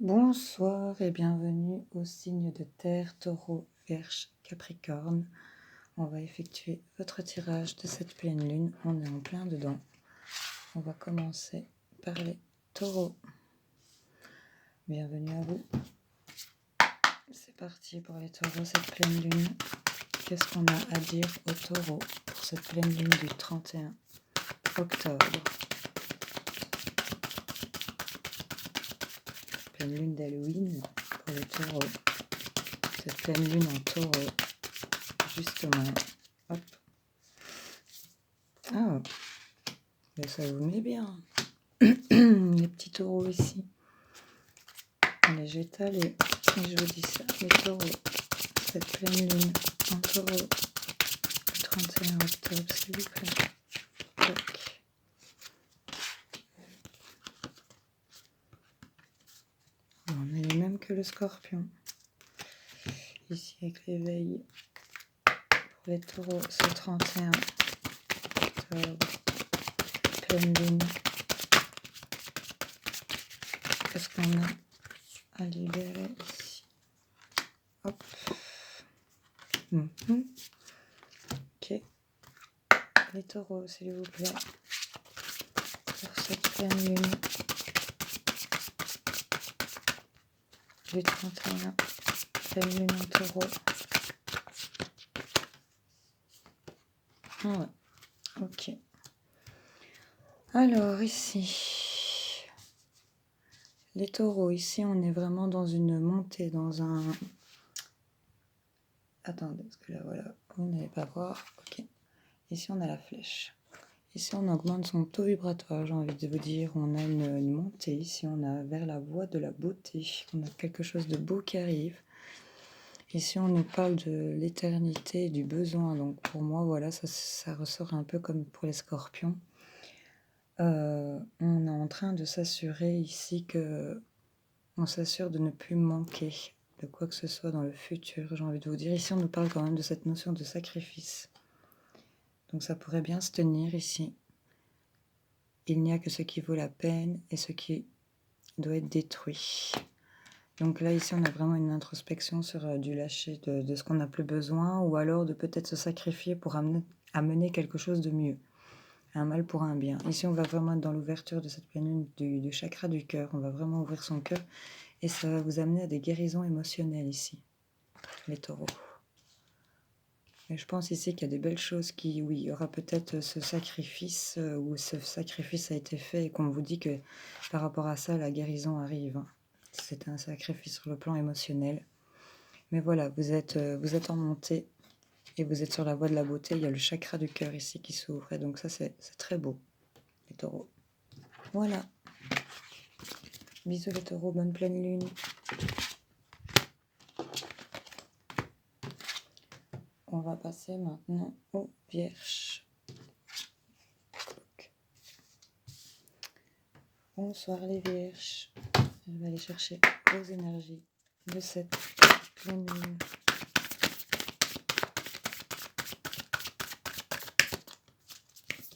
Bonsoir et bienvenue au signe de terre, taureau, vierge, capricorne. On va effectuer votre tirage de cette pleine lune. On est en plein dedans. On va commencer par les taureaux. Bienvenue à vous. C'est parti pour les taureaux, cette pleine lune. Qu'est-ce qu'on a à dire aux taureaux pour cette pleine lune du 31 octobre? Pleine lune d'Halloween pour les taureaux. Cette pleine lune en taureau, justement. Hop. Ah, mais ça vous met bien. Les petits taureaux ici. Allez, j'étale et je vous dis ça. Les taureaux, cette pleine lune en taureau, le 31 octobre, s'il vous plaît. Tac. On est les mêmes que le scorpion. Ici avec l'éveil. Pour les taureaux, ce 31 octobre, pleine lune. Qu'est-ce qu'on a à libérer ici? Hop. Ok. Les taureaux, s'il vous plaît. Pour cette pleine lune du 31, pleine lune en taureau. Ouais, ok. Alors ici, les taureaux, ici on est vraiment dans une montée, dans un... Attendez, parce que là voilà, vous n'allez pas voir, ok. Ici on a la flèche. Ici on augmente son taux vibratoire, j'ai envie de vous dire. On a une montée, ici on a vers la voie de la beauté. On a quelque chose de beau qui arrive. Ici on nous parle de l'éternité, du besoin. Donc pour moi, voilà, ça ressort un peu comme pour les scorpions. On est en train de s'assurer ici que on s'assure de ne plus manquer de quoi que ce soit dans le futur. J'ai envie de vous dire, ici on nous parle quand même de cette notion de sacrifice. Donc ça pourrait bien se tenir ici. Il n'y a que ce qui vaut la peine et ce qui doit être détruit. Donc là ici on a vraiment une introspection sur du lâcher de ce qu'on n'a plus besoin, ou alors de peut-être se sacrifier pour amener quelque chose de mieux. Un mal pour un bien. Ici, on va vraiment être dans l'ouverture de cette pleine lune du chakra du cœur. On va vraiment ouvrir son cœur et ça va vous amener à des guérisons émotionnelles ici, les taureaux. Et je pense ici qu'il y a des belles choses qui, oui, il y aura peut-être ce sacrifice où ce sacrifice a été fait et qu'on vous dit que par rapport à ça, la guérison arrive. C'est un sacrifice sur le plan émotionnel. Mais voilà, vous êtes en montée et vous êtes sur la voie de la beauté. Il y a le chakra du cœur ici qui s'ouvre et donc ça, c'est très beau, les taureaux. Voilà. Bisous les taureaux, bonne pleine lune. On va passer maintenant aux vierges. Bonsoir les vierges. Je vais aller chercher vos énergies de cette pleine lune.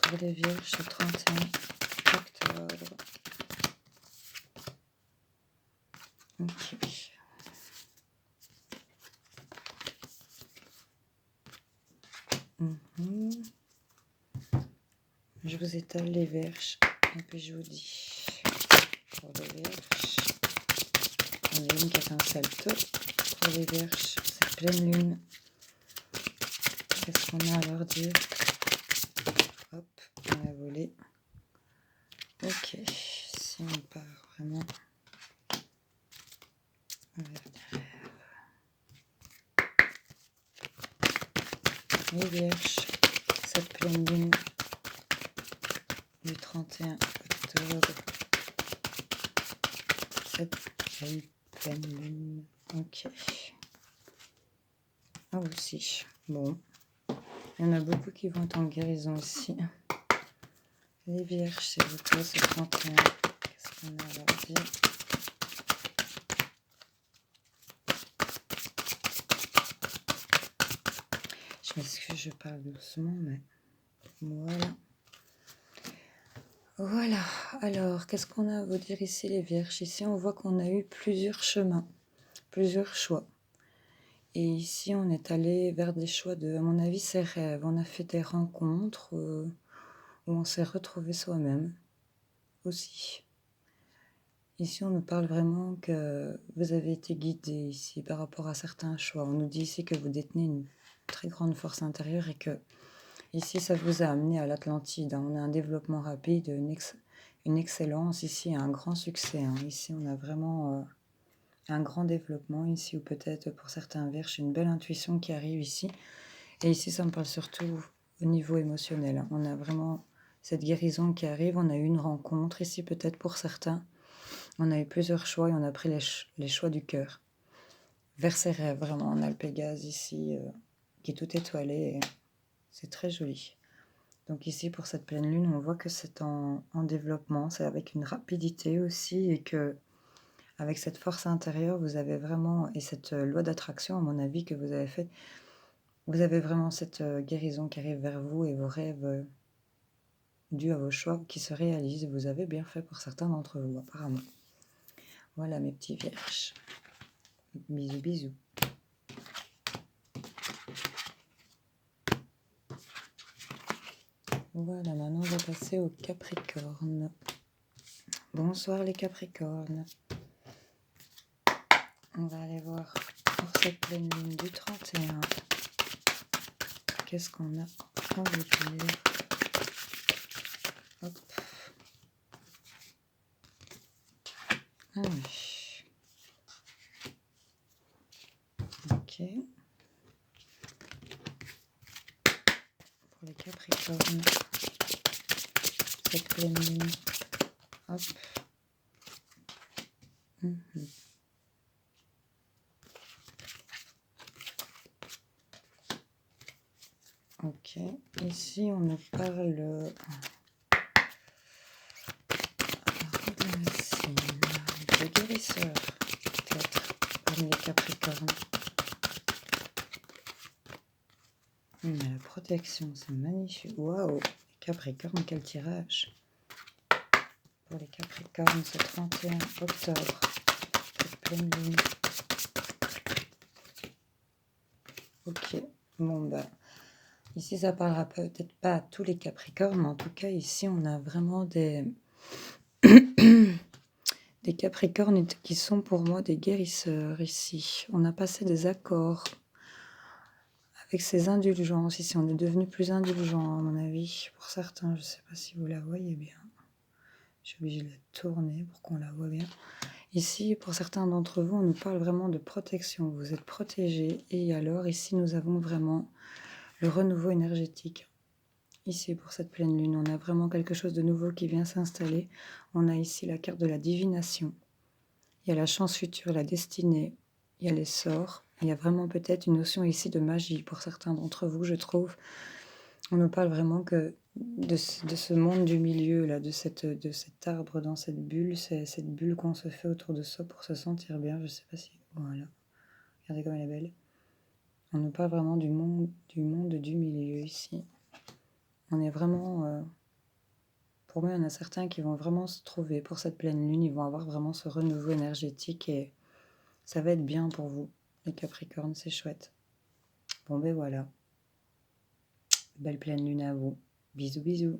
Pour les vierges, le 31 octobre. Ok. Je vous étale les vierges et puis je vous dis pour les vierges, on a une qui a fait un salto. Pour les vierges, cette pleine lune, qu'est-ce qu'on a à leur dire? Hop, on a volé. Ok, si on part vraiment vers derrière. Les vierges, cette pleine lune du 31 octobre. Cette pleine lune. Ok. Ah aussi. Bon. Il y en a beaucoup qui vont être en guérison ici. Les vierges, s'il vous plaît, ce 31. Qu'est-ce qu'on a à leur dire? Je m'excuse, je parle doucement, mais voilà. Voilà, alors qu'est-ce qu'on a à vous dire ici les Vierges? Ici on voit qu'on a eu plusieurs chemins, plusieurs choix. Et ici on est allé vers des choix de, à mon avis, ses rêves. On a fait des rencontres où on s'est retrouvé soi-même aussi. Ici on nous parle vraiment que vous avez été guidé ici par rapport à certains choix. On nous dit ici que vous détenez une très grande force intérieure et que ici ça vous a amené à l'Atlantide. On a un développement rapide, une excellence ici, un grand succès. Ici on a vraiment un grand développement ici, ou peut-être pour certains Vierges une belle intuition qui arrive ici. Et ici ça me parle surtout au niveau émotionnel. On a vraiment cette guérison qui arrive. On a eu une rencontre ici peut-être pour certains. On a eu plusieurs choix et on a pris les choix du cœur. Vers ses rêves, vraiment. On a le Pégase ici qui est tout étoilé et c'est très joli. Donc ici, pour cette pleine lune, on voit que c'est en développement, c'est avec une rapidité aussi et que avec cette force intérieure, vous avez vraiment, et cette loi d'attraction, à mon avis, que vous avez faite, vous avez vraiment cette guérison qui arrive vers vous et vos rêves dus à vos choix qui se réalisent. Vous avez bien fait pour certains d'entre vous, apparemment. Voilà mes petits vierges. Bisous, bisous. Voilà, maintenant on va passer au Capricorne. Bonsoir les Capricornes. On va aller voir pour cette pleine lune du 31. Qu'est-ce qu'on a à vous dire? Hop. Ah oui. Ok. Pour les Capricornes. Cette pleine lune. Hop. Ok. Ici, on nous parle de guérisseur, peut-être, parmi les Capricornes. On a la protection, c'est magnifique. Waouh! Capricorne, quel tirage! Pour les Capricornes, ce 31 octobre, cette pleine lune. Ok, bon bah, ici ça parlera peut-être pas à tous les Capricornes, mais en tout cas ici on a vraiment des des Capricornes qui sont pour moi des guérisseurs ici. On a passé des accords avec ces indulgences. Ici on est devenu plus indulgent à mon avis. Pour certains, je sais pas si vous la voyez bien. Je suis obligée de la tourner pour qu'on la voit bien. Ici, pour certains d'entre vous, on nous parle vraiment de protection. Vous êtes protégés. Et alors, ici, nous avons vraiment le renouveau énergétique. Ici, pour cette pleine lune, on a vraiment quelque chose de nouveau qui vient s'installer. On a ici la carte de la divination. Il y a la chance future, la destinée. Il y a les sorts. Il y a vraiment peut-être une notion ici de magie pour certains d'entre vous, je trouve. On nous parle vraiment que de ce monde du milieu, là, de cet arbre dans cette bulle, c'est cette bulle qu'on se fait autour de soi pour se sentir bien. Je ne sais pas si... Voilà. Regardez comme elle est belle. On nous parle vraiment du monde du milieu ici. On est vraiment... pour moi, il y en a certains qui vont vraiment se trouver pour cette pleine lune. Ils vont avoir vraiment ce renouveau énergétique et ça va être bien pour vous, les Capricornes. C'est chouette. Bon, ben voilà. Belle pleine lune à vous. Bisous, bisous.